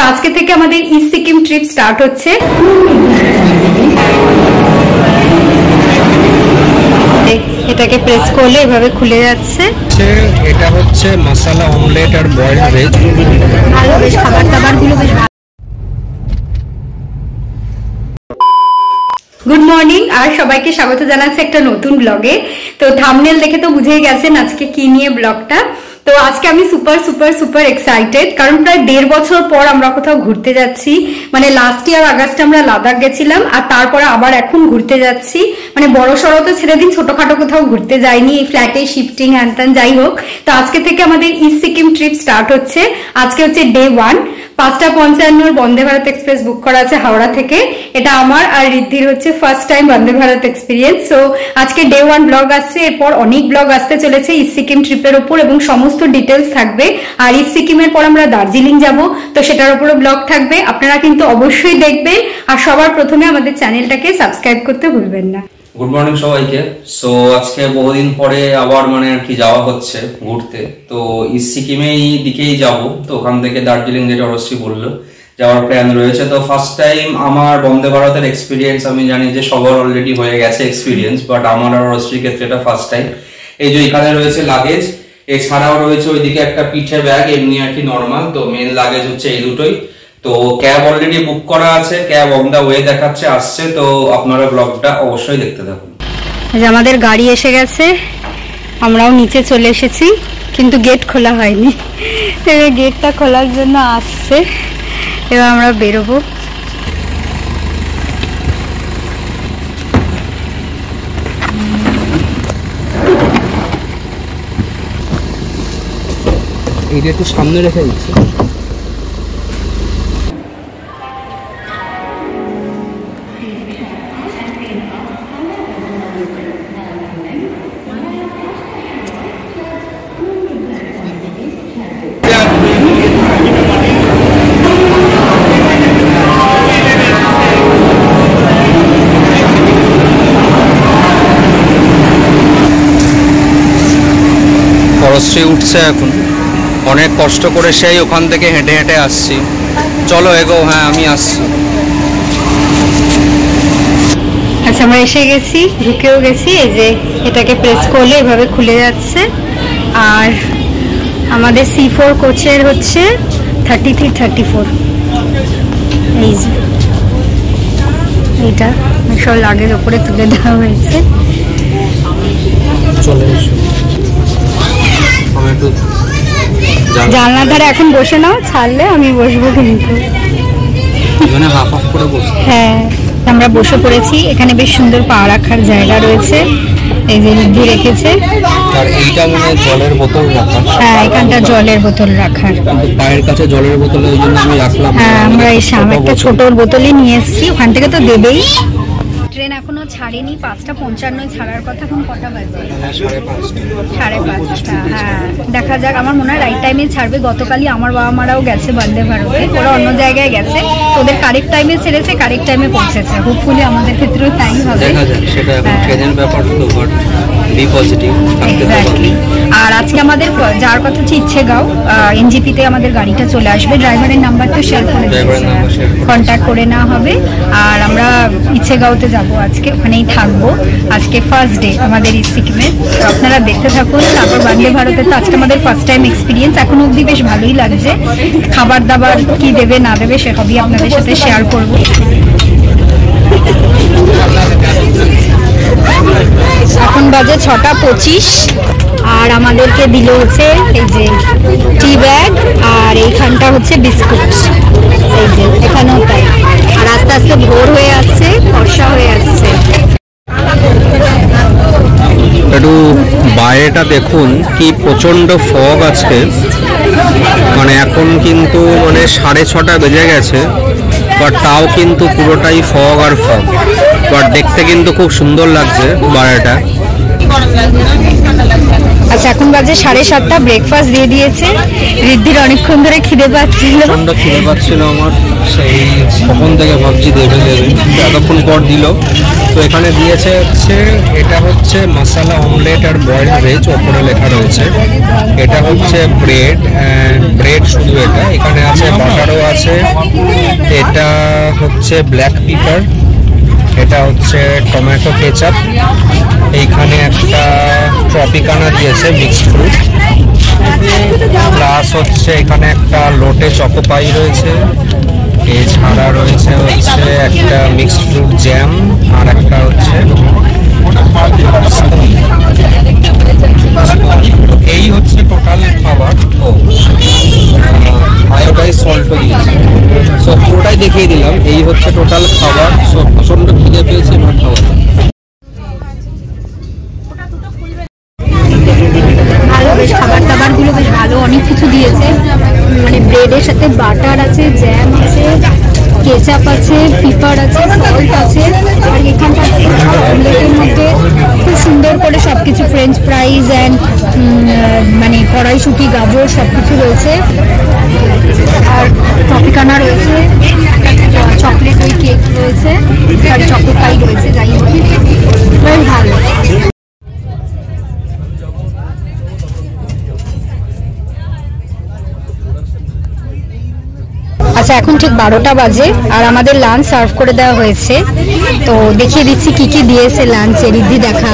তো আজকে থেকে আমাদের ইস্ট সিকিম ট্রিপ স্টার্ট হচ্ছে। এটাকে প্রেস করলে এভাবে খুলে যাচ্ছে। এটা হচ্ছে মশলা অমলেট আর বয়েলড ভেজ। ভালো, বেশ খাবার দাবার গুলো বেশ। গুড মর্নিং আর সবাইকে স্বাগত জানাচ্ছি একটা নতুন ব্লগে। তো থাম্বনেল দেখে তো বুঝেই গেছেন আজকে কি নিয়ে ব্লগটা। তো আজকে আমি সুপার সুপার সুপার এক্সাইটেড, কারণ প্রায় 1.5 বছর পর আমরা কোথাও ঘুরতে যাচ্ছি। মানে লাস্ট ইয়ার আগস্টে আমরা লাদাখ গেছিলাম, আর তারপরে আবার এখন ঘুরতে যাচ্ছি। মানে বড় সড়ো তো ছেড়ে দিন, ছোটখাটো কোথাও ঘুরতে যাইনি, এই ফ্ল্যাটে শিফটিং হ্যান যাই হোক। তো আজকে থেকে আমাদের ইস্ট সিকিম ট্রিপ স্টার্ট হচ্ছে। আজকে হচ্ছে ডে 1। 5:55 বন্দে ভারত এক্সপ্রেস বুক করা আছে হাওড়া থেকে। এটা আমার আর রিদ্ধির হচ্ছে first time Vande Bharat experience. So আজকে ডে 1 ব্লগ আসছে, এরপর অনেক ব্লগ আসতে চলেছে ইস্ট সিকিম ট্রিপের উপর এবং সমস্ত ডিটেলস থাকবে। আর ইস্ট সিকিমের পর আমরা দার্জিলিং যাব, তো সেটার উপরও ব্লগ থাকবে। আপনারা কিন্তু অবশ্যই দেখবেন, আর সবার প্রথমে আমাদের চ্যানেলটাকে সাবস্ক্রাইব করতে ভুলবেন না। গুড মর্নিং সবাইকে। সো আজকে বহুদিন পরে আবার মানে আর কি যাওয়া হচ্ছে ঘুরতে। তো ইস্ট সিকিমেই দিকেই যাব, তো ওখান থেকে দার্জিলিং যেটা অবশ্যই বললো যাওয়ার প্ল্যান রয়েছে। তো ফার্স্ট টাইম আমার বন্দে ভারতের এক্সপিরিয়েন্স, আমি জানি যে সবার অলরেডি হয়ে গেছে এক্সপিরিয়েন্স, বাট আমার আর অবশ্যই ক্ষেত্রে এটা ফার্স্ট টাইম। এই যে এখানে রয়েছে লাগেজ, এছাড়াও রয়েছে ওইদিকে একটা পিঠে ব্যাগ, এমনি আর কি নর্মাল। তো মেন লাগেজ হচ্ছে এই দুটোই। তো ক্যাব অলরেডি বুক করা আছে, ক্যাব অন দা ওয়ে দেখাচ্ছে, আসছে। তো আপনারা ব্লগটা অবশ্যই দেখতে থাকুন। আমাদের গাড়ি এসে গেছে, আমরাও নিচে চলে এসেছি, কিন্তু গেট খোলা হয়নি। এবার গেটটা খোলার জন্য আসছে, এবার আমরা বেরোবো। এইটা একটু সামনে রেখে দিচ্ছি। খরচে উঠছে এখন, অনেক কষ্ট করে সেই ওখান থেকে হেঁটে হেঁটে আসছি। চলো এগো। হ্যাঁ আমি আসছি। আচ্ছা আমরা এসে গেছি, ঢুকেও গেছি। এই যে এটাকে প্রেস করলে এভাবে খুলে যাচ্ছে। আর আমাদের C4 কোচের হচ্ছে 33-34। এই যে এইটা সব লাগেজ ওপরে তুলে দেওয়া হয়েছে। চলে এসো, আমি একটু জানলার ধারে এখন বসে নাও, ছাড়লে আমি বসবো কিন্তু। মানে হাফ হাফ করে বসে। হ্যাঁ আমরা বসে পড়েছি, এখানে বেশ সুন্দর পা রাখার জায়গা রয়েছে। এই যে রিদ্ধি রেখেছে। আর এইটা মানে জলের বোতল রাখা। হ্যাঁ এখানটা জলের বোতল রাখার, পায়ের কাছে জলের বোতল, ওই জন্য আমি রাখলাম। হ্যাঁ আমরা এই সামনে একটা ছোট বোতলই নিয়ে এসেছি, ওখান থেকে তো দেবেই। ট্রেন এখনো ছাড়েনি, 5:55 ছাড়ার কথা। এখন কটা বাজে? 5:30। হ্যাঁ দেখা যাক, আমার মনে হয় রাইট টাইমে ছাড়বে। গতকালই আমার বাবা মারাও গেছে বন্দে ভারতে, ওরা অন্য জায়গায় গেছে, ওদের কারেক্ট টাইমে ছেড়েছে, কারেক্ট টাইমে পৌঁছেছে। হোপফুলি আমাদের ক্ষেত্রেও তাই হবে। দেখা যাক, সেটা এখন ট্রেনের ব্যাপার তো, বাট বি পজিটিভ। এক্স্যাক্টলি। আর আজকে আমাদের যাওয়ার কথা হচ্ছে ইচ্ছেগাঁও, এনজিপিতে আমাদের গাড়িটা চলে আসবে। ড্রাইভারের নাম্বারটা শেয়ার করে দিয়েছি, কন্ট্যাক্ট করে নেওয়া হবে। আর আমরা ইচ্ছেগাঁওতে যাব আজকে, ওখানেই থাকবো। আজকে ফার্স্ট ডে আমাদের ইস্ট সিকিমের। তো আপনারা দেখতে থাকুন। তারপর বন্দে ভারতে তো আজকে আমাদের ফার্স্ট টাইম এক্সপিরিয়েন্স, এখনো অবধি বেশ ভালোই লাগছে। খাবার দাবার কি দেবে না দেবে সেসবই আপনাদের সাথে শেয়ার করবো। এখন বাজে 6:25, আর আমাদেরকে দিল হচ্ছে এই যে টি ব্যাগ, আর এইখানটা হচ্ছে বিস্কুট। এই যে এখানেও তাই। আর আস্তে আস্তে ভোর হয়ে আসছে, বর্ষা হয়ে আসছে। একটু বাইরেটা দেখুন, কি প্রচন্ড ফগ আজকে। মানে এখন কিন্তু মানে 6:30 বেজে গেছে, বাট তাও কিন্তু পুরোটাই ফগ আর ফগ। বাট দেখতে কিন্তু খুব সুন্দর লাগছে বাইরেটা। আচ্ছা এখন বাজে 7:30, ব্রেকফাস্ট দিয়ে দিয়েছে। ঋদ্ধির অনেকক্ষণ ধরে খিদে পাচ্ছিল আমার, সেই কখন থেকে ভাবছি দেবে এতক্ষণ পর দিল। তো এখানে দিয়েছে হচ্ছে, এটা হচ্ছে মশলা অমলেট আর বয়েলড ভেজ, ওপরে লেখা রয়েছে। এটা হচ্ছে ব্রেড শুধু, এটা এখানে আছে বাটারও আছে। এটা হচ্ছে ব্ল্যাক পেপার, এটা হচ্ছে টমেটো কেচাপ, এইখানে একটা ট্রপিকানা দিয়েছে মিক্সড ফ্রুট, প্লাস হচ্ছে এখানে একটা লোটে চকোপাই রয়েছে। এছাড়া রয়েছে হচ্ছে একটা মিক্সড ফ্রুট জ্যাম, আর একটা হচ্ছে এই হচ্ছে টোটাল খাবার। আয়োডাইজ সল্টও দিয়েছে। সো পুরোটাই দেখিয়ে দিলাম। এই হচ্ছে টোটাল খাবার। সো প্রচন্ড খিদে পেয়েছে আমার খাবার। ভালো, বেশ খাবার দাবার গুলো বেশ ভালো, অনেক কিছু দিয়েছে। মানে ব্রেডের সাথে বাটার আছে, জ্যাম আছে, কেচাপ আছে, পিপার আছে, সল্ট আছে, আর এখানটা অমলেটের মধ্যে খুব সুন্দর করে সবকিছু ফ্রেঞ্চ ফ্রাইজ অ্যান্ড মানে কড়াইশুঁটি, গাজর সবকিছু রয়েছে। আর টপিকানা রয়েছে, চকলেট ওই কেক রয়েছে, আর চকলেট পাই রয়েছে, যাই হোক বেশ ভালো। আচ্ছা এখন ঠিক 12টা বাজে আর আমাদের লাঞ্চ সার্ভ করে দেওয়া হয়েছে। তো দেখিয়ে দিচ্ছি কি কি দিয়েছে লাঞ্চে, রিদ্ধি দেখা।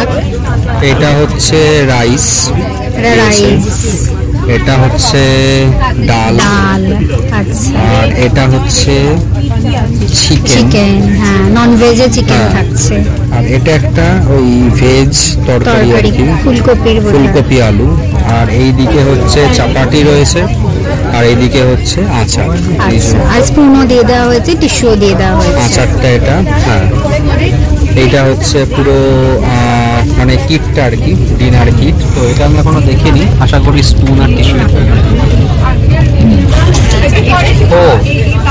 এটা হচ্ছে রাইস, এটা হচ্ছে ডাল, আচ্ছা, আর এটা হচ্ছে চিকেন, হ্যাঁ নন ভেজে চিকেন থাকছে, আর এটা একটা ওই ভেজ তরকারি আর কি, ফুলকপি আলু, আর এইদিকে হচ্ছে চাপাটি রয়েছে, আর এইদিকে হচ্ছে আচার। আচ্ছা, আর স্পুনও দিয়ে দেওয়া হয়েছে, টিস্যুও দিয়ে দেওয়া হয়েছে। আচারটা এটা, হ্যাঁ এইটা হচ্ছে পুরো মানে কিটটা আর কি, ডিনার কিট। তো এটা আমি এখনো দেখিনি, আশা করি স্পুন আর টিস্যু। ও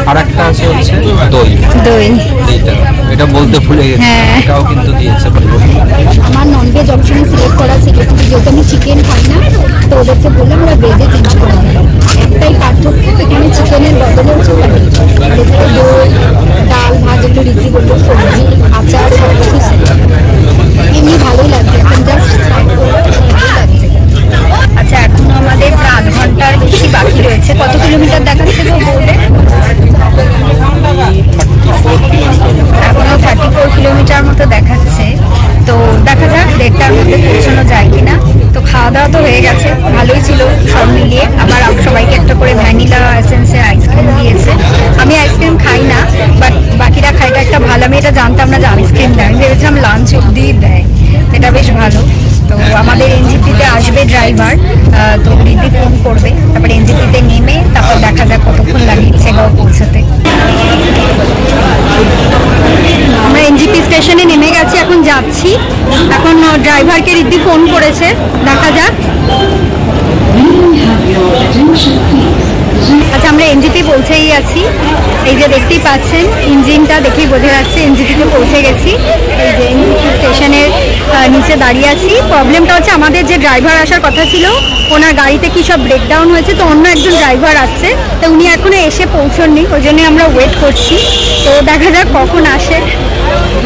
আর একটা আছে হচ্ছে দই, এটা বলতে ভুলে গেছি, এটাও কিন্তু দিয়েছে। আমার ননভেজ অপশনে সিলেক্ট করা ছিল, কিন্তু যেহেতু আমি চিকেন খাই না তো ওদেরকে বললাম ওরা ভেজে চেঞ্জ করে দিলাম। একটাই পার্থক্য, এখানে চিকেনের বদলে হচ্ছে পনির, দই, ডাল, ভাত, যেগুলো রিদ্ধি বললো, সবজি, আচার সব কিছু। এমনি ভালোই লাগছে, এখন জাস্ট স্টার্ট করবো, ভালোই লাগছে। আচ্ছা এখনো আমাদের 8 ঘন্টার বেশি বাকি রয়েছে। কত কিলোমিটার দেখাচ্ছে তো বোর্ডে? এখনো 34 কিলোমিটার মতো দেখাচ্ছে। তো দেখা যাক 1:30টার মধ্যে পৌঁছানো যায় কিনা। তো খাওয়া দাওয়া তো হয়ে গেছে, ভালোই ছিল সব মিলিয়ে। আবার সবাইকে একটা করে ভ্যানিলা এসেন্সের আইসক্রিম দিয়েছে। আমি আইসক্রিম খাই না, বাট বাকিরা খাই, এটা একটা ভালো। আমি এটা জানতাম না যে আইসক্রিম দেয়, আমি ভেবেছিলাম লাঞ্চ অব্দি দেয়। এটা বেশ ভালো। তো আমাদের এনজিপিতে আসবে ড্রাইভার, তো রিদ্ধি ফোন করবে, তারপরে এনজিপিতে নেমে তারপর দেখা যাক কতক্ষণ লাগে ইচ্ছেগাঁও পৌঁছাতে। আমরা এনজিপি স্টেশনে নেমে গেছি, এখন যাচ্ছি। এখন ড্রাইভারকে রিদ্ধি ফোন করেছে, দেখা যাক। আচ্ছা আমরা এনজিপি পৌঁছেই আছি। এই যে দেখতেই পাচ্ছেন, ইঞ্জিনটা দেখেই বোঝা যাচ্ছে এনজিপিতে পৌঁছে গেছি। এই যে এনজিপি স্টেশনের নিচে দাঁড়িয়ে আছি। প্রবলেমটা হচ্ছে আমাদের যে ড্রাইভার আসার কথা ছিল ওনার গাড়িতে কি সব ব্রেকডাউন হয়েছে, তো অন্য একজন ড্রাইভার আসছে, তো উনি এখনো এসে পৌঁছননি, ওই জন্য আমরা ওয়েট করছি। তো দেখা যাক কখন আসে।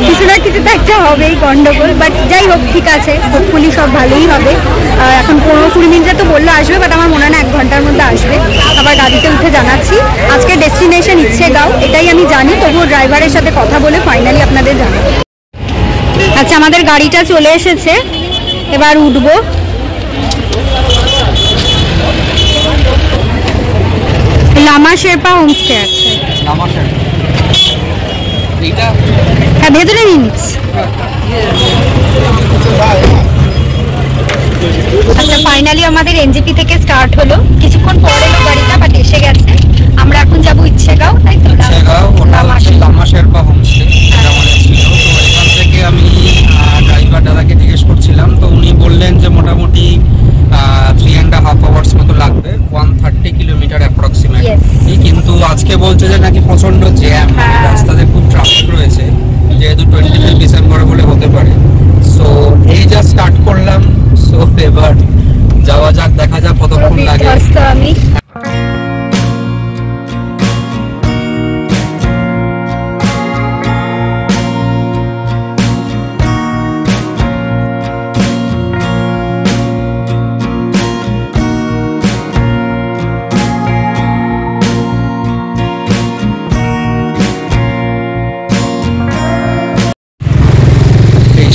কিছু না কিছু তো একটা হবেই গন্ডগোল, বাট যাই হোক ঠিক আছে, হোপফুলি সব ভালোই হবে। এখন 15-20 মিনিটে তো বললো আসবে, বাট আমার মনে হয় না 1 ঘন্টার মধ্যে আসবে। আবার গাড়িতে উঠে জানাচ্ছি। আজকে ডেস্টিনেশন ইচ্ছেগাঁও, এটাই আমি জানি, তবুও ড্রাইভারের সাথে কথা বলে ফাইনালি আপনাদের জানাবো। আচ্ছা আমাদের গাড়িটা চলে এসেছে, এবার উঠবো। লামা শেরপা হোমস্টে আছে, হ্যাঁ ভেতরে নিচ্ছ। আচ্ছা ফাইনালি আমাদের এনজিপি থেকে স্টার্ট হলো, কিছুক্ষণ পরে এলো গাড়িটা, বাট এসে গেছে। আমরা এখন যাবো ইচ্ছেগাঁও, তাই তো? লামা শেরপা হোমস্টে এটা মনে ছিল। তো এখান থেকে আমি ড্রাইভার দাদাকে জিজ্ঞেস করছিলাম, তো উনি বললেন যে মোটামুটি 3.5 আওয়ার্স মতো লাগবে, 130 কিলোমিটার অ্যাপ্রক্সিমেটলি। কিন্তু আজকে বলছে যে নাকি প্রচন্ড জ্যাম, রাস্তাতে খুব ট্রাফিক রয়েছে, যেহেতু 25 ডিসেম্বর বলে হতে পারে। সো এই যা স্টার্ট করলাম, সো এবার যাওয়া যাক, দেখা যাক কতক্ষণ লাগে। আমি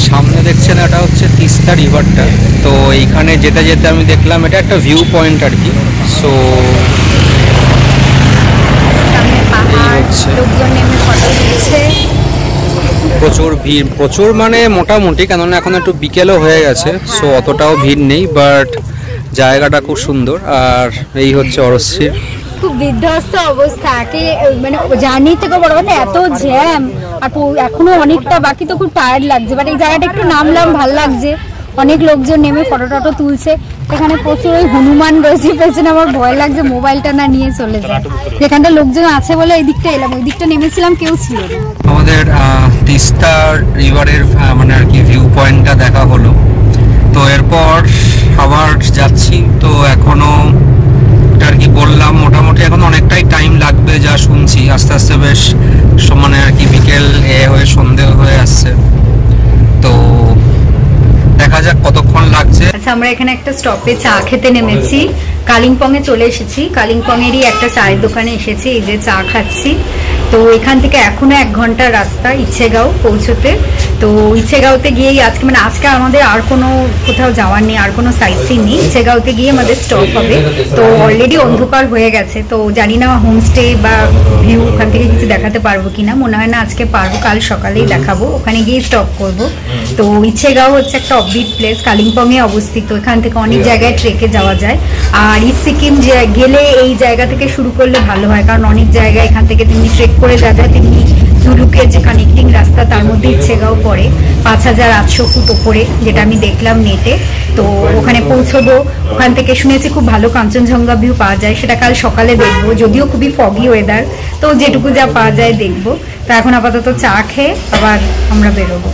সামনে দেখছেন এটা হচ্ছে তিস্তা রিভারটা। তো এইখানে যেতে যেতে আমি দেখলাম এটা একটা ভিউ পয়েন্ট আর কি। সো প্রচুর ভিড়, প্রচুর মানে মোটামুটি, কেননা এখন একটু বিকেলও হয়ে গেছে, সো অতটাও ভিড় নেই, বাট জায়গাটা খুব সুন্দর। আর এই হচ্ছে অরশ্রীর খুব বিধ্বস্ত অবস্থা, মানে জার্নি থেকে বড় কথা এত জ্যাম, আর এখনো অনেকটা বাকি, তো খুব টায়ার্ড লাগছে। বাট এই জায়গাটা একটু নামলাম, ভাল লাগছে, অনেক লোকজন নেমে ফটো টটো তুলছে। এখানে প্রচুর ওই হনুমান রয়েছে পেছনে, আমার ভয় লাগছে মোবাইলটা না নিয়ে চলে যায়। যেখানটা লোকজন আছে বলে এই দিকটা এলাম, ওই দিকটা নেমেছিলাম কেউ ছিল না। আমাদের তিস্তা রিভারের মানে আর কি ভিউ পয়েন্টটা দেখা হলো। তো এরপর আবার যাচ্ছি। তো এখনো আর কি বললাম মোটামুটি এখন অনেকটাই টাইম লাগবে যা শুনছি, আস্তে আস্তে বেশ মানে আর কি বিকেল হয়ে সন্ধে হয়ে আসছে। তো দেখা যাক কতক্ষণ লাগছে। আচ্ছা, আমরা এখানে একটা স্টপে চা খেতে নেমেছি, কালিম্পং এ চলে এসেছি। কালিম্পং এরই একটা চায়ের দোকানে এসেছি, এই যে চা খাচ্ছি। তো এখান থেকে এখনো 1 ঘন্টার রাস্তা ইচ্ছেগাঁও পৌঁছতে। তো ইচ্ছেগাঁওতে গিয়েই আজকে আমাদের আর কোনো কোথাও যাওয়ার নেই, আর কোনো সাইট সিন নেই। ইচ্ছেগাঁওতে গিয়ে আমাদের স্টপ হবে। তো অলরেডি অন্ধকার হয়ে গেছে, তো জানি না হোমস্টে বা ভিউ ওখান থেকে কিছু দেখাতে পারবো কিনা, মনে হয় না আজকে পারবো, কাল সকালেই দেখাবো। ওখানে গিয়ে স্টপ করব। তো ইচ্ছেগাঁও হচ্ছে একটা অফবিট প্লেস, কালিম্পং এ অবস্থিত। এখান থেকে অনেক জায়গায় ট্রেকে যাওয়া যায়। আর ইস্ট সিকিম গেলে এই জায়গা থেকে শুরু করলে ভালো হয়, কারণ অনেক জায়গায় এখান থেকে তেমনি ট্রেক করে যাওয়া যায়, তেমনি জুলুকের যে কানেক্টিং রাস্তা তার মধ্যে ইচ্ছেগাঁও পড়ে 5800 ফুট ওপরে, যেটা আমি দেখলাম নেটে। তো ওখানে পৌঁছবো। ওখান থেকে শুনেছি খুব ভালো কাঞ্চনজঙ্ঘা ভিউ পাওয়া যায়, সেটা কাল সকালে দেখবো, যদিও খুবই ফগি ওয়েদার, তো যেটুকু যা পাওয়া যায় দেখবো। তো এখন আপাতত চা খেয়ে আবার আমরা বেরোবো।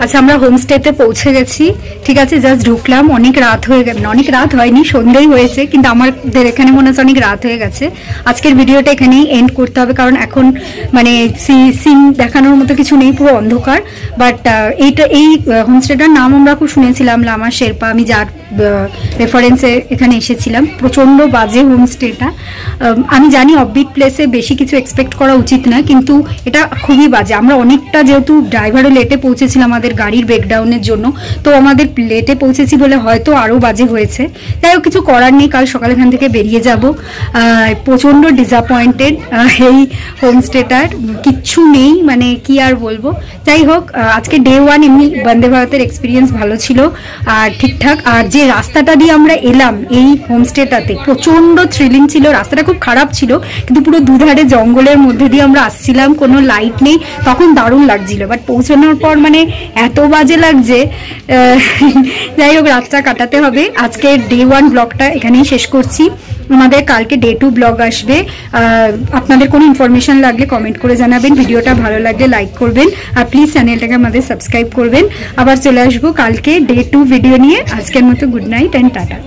আচ্ছা, আমরা হোমস্টেতে পৌঁছে গেছি। ঠিক আছে, জাস্ট ঢুকলাম, অনেক রাত হয়ে গেল, অনেক রাত হয়নি, সন্ধ্যেই হয়েছে, কিন্তু আমাদের এখানে মনে হচ্ছে অনেক রাত হয়ে গেছে। আজকের ভিডিওটা এখানেই এন্ড করতে হবে, কারণ এখন মানে সিন দেখানোর মতো কিছু নেই, পুরো অন্ধকার। বাট এই হোমস্টেটার নাম আমরা খুব শুনেছিলাম, লামা শেরপা, আমি যার রেফারেন্সে এখানে এসেছিলাম। প্রচণ্ড বাজে হোমস্টেটা। আমি জানি অফবিট প্লেসে বেশি কিছু এক্সপেক্ট করা উচিত না, কিন্তু এটা খুবই বাজে। আমরা অনেকটা, যেহেতু ড্রাইভারও লেটে পৌঁছেছিলাম আমাদের গাড়ির ব্রেকডাউনের জন্য, তো আমাদের লেটে পৌঁছেছি বলে হয়তো আরও বাজে হয়েছে। তাই কিছু করার নেই, কাল সকালে এখান থেকে বেরিয়ে যাব। প্রচণ্ড ডিসঅ্যাপয়েন্টেড এই হোমস্টেটার, কিচ্ছু নেই, মানে কি আর বলবো। যাই হোক, আজকে ডে 1 এমনি বন্দে ভারতের এক্সপিরিয়েন্স ভালো ছিল আর ঠিকঠাক। আর যে রাস্তাটা দিয়ে আমরা এলাম এই হোমস্টেটাতে, প্রচণ্ড থ্রিলিং ছিল। রাস্তাটা খুব খারাপ ছিল, কিন্তু পুরো দুধারে জঙ্গলের মধ্যে দিয়ে আমরা আসছিলাম, কোনো লাইট নেই, তখন দারুণ লাগছিল। বাট পৌঁছানোর পর মানে এত বাজে লাগছে। যাই হোক, রাতটা কাটাতে হবে। আজকে ডে 1 ব্লগটা এখানেই শেষ করছি। আমাদের কালকে ডে 2 ব্লগ আসবে। আপনাদের কোনো ইনফরমেশন লাগলে কমেন্ট করে জানাবেন, ভিডিওটা ভালো লাগলে লাইক করবেন, আর প্লিজ চ্যানেলটাকে আমাদের সাবস্ক্রাইব করবেন। আবার চলে আসবো কালকে ডে 2 ভিডিও নিয়ে। আজকের মতো গুড নাইট অ্যান্ড টাটা।